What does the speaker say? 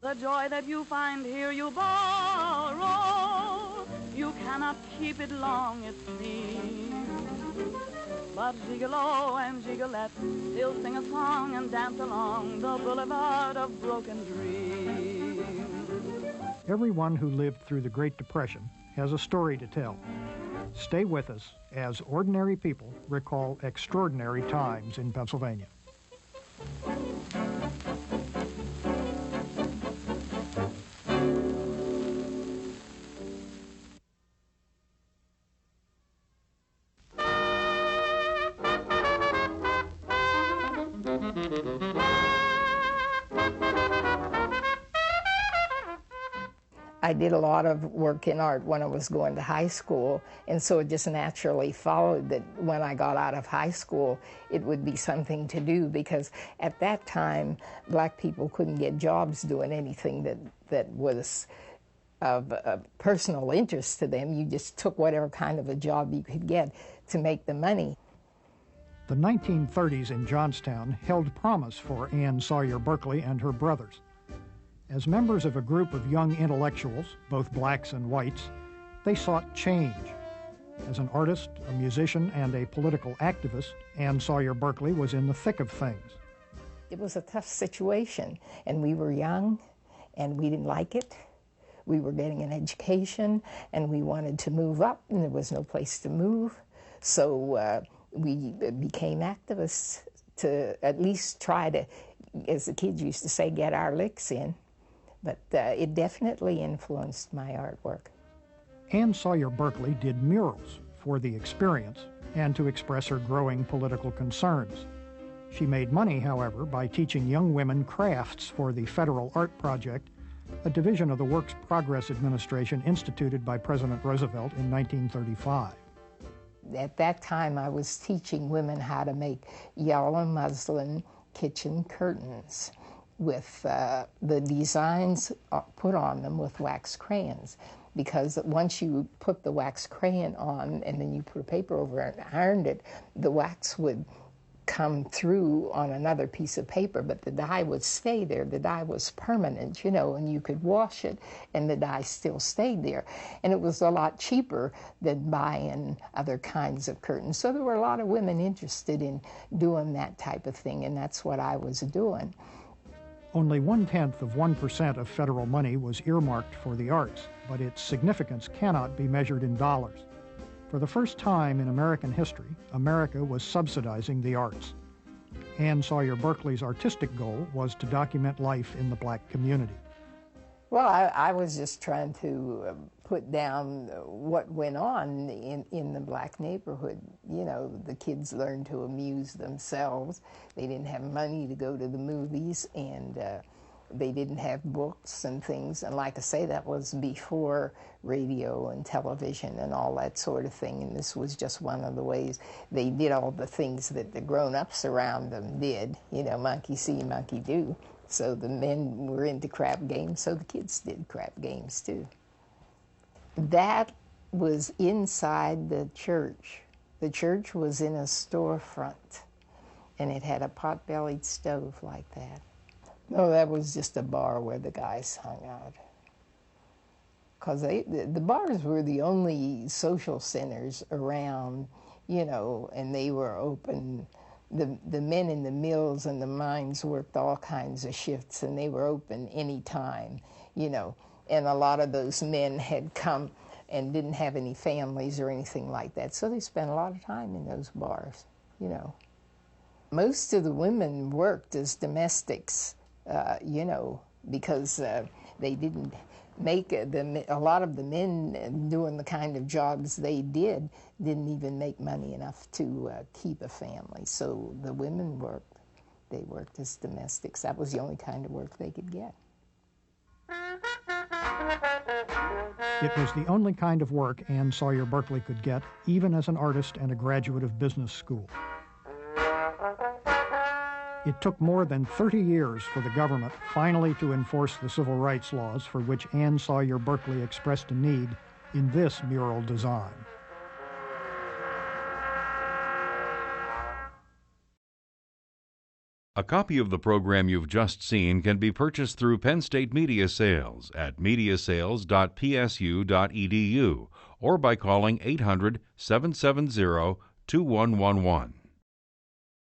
The joy that you find here you borrow. You cannot keep it long, it seems. But gigolo and gigolette still sing a song and dance along the boulevard of broken dreams. Everyone who lived through the Great Depression has a story to tell. Stay with us as ordinary people recall extraordinary times in Pennsylvania. I did a lot of work in art when I was going to high school, and so it just naturally followed that when I got out of high school, it would be something to do, because at that time, black people couldn't get jobs doing anything that was of personal interest to them. You just took whatever kind of a job you could get to make the money. The 1930s in Johnstown held promise for Ann Sawyer Berkley and her brothers. As members of a group of young intellectuals, both blacks and whites, they sought change. As an artist, a musician, and a political activist, Ann Sawyer Berkley was in the thick of things. It was a tough situation, and we were young, and we didn't like it. We were getting an education, and we wanted to move up, and there was no place to move. So we became activists to at least try to, as the kids used to say, get our licks in. But it definitely influenced my artwork. Ann Sawyer Berkley did murals for the experience and to express her growing political concerns. She made money, however, by teaching young women crafts for the Federal Art Project, a division of the Works Progress Administration instituted by President Roosevelt in 1935. At that time, I was teaching women how to make yellow muslin kitchen curtains with the designs put on them with wax crayons, because once you put the wax crayon on and then you put a paper over it and ironed it, the wax would come through on another piece of paper, but the dye would stay there. The dye was permanent, you know, and you could wash it and the dye still stayed there. And it was a lot cheaper than buying other kinds of curtains. So there were a lot of women interested in doing that type of thing, and that's what I was doing. Only 0.1% of federal money was earmarked for the arts, but its significance cannot be measured in dollars. For the first time in American history, America was subsidizing the arts. Ann Sawyer Berkley's artistic goal was to document life in the black community. Well, I was just trying to put down what went on in the black neighborhood. You know, the kids learned to amuse themselves. They didn't have money to go to the movies, and they didn't have books and things. And like I say, that was before radio and television and all that sort of thing. And this was just one of the ways they did all the things that the grown-ups around them did. You know, monkey see, monkey do. So the men were into crap games, so the kids did crap games too. That was inside the church. The church was in a storefront, and it had a pot-bellied stove like that. No, that was just a bar where the guys hung out. Because the bars were the only social centers around, you know, and they were open. The men in the mills and the mines worked all kinds of shifts, and they were open any time, you know. And a lot of those men had come and didn't have any families or anything like that, so they spent a lot of time in those bars, you know. Most of the women worked as domestics, you know, because they didn't make a lot of the men doing the kind of jobs they did didn't even make money enough to keep a family. So the women worked. They worked as domestics. That was the only kind of work they could get. It was the only kind of work Ann Sawyer Berkley could get, even as an artist and a graduate of business school. It took more than 30 years for the government finally to enforce the civil rights laws for which Ann Sawyer Berkley expressed a need in this mural design. A copy of the program you've just seen can be purchased through Penn State Media Sales at mediasales.psu.edu or by calling 800-770-2111.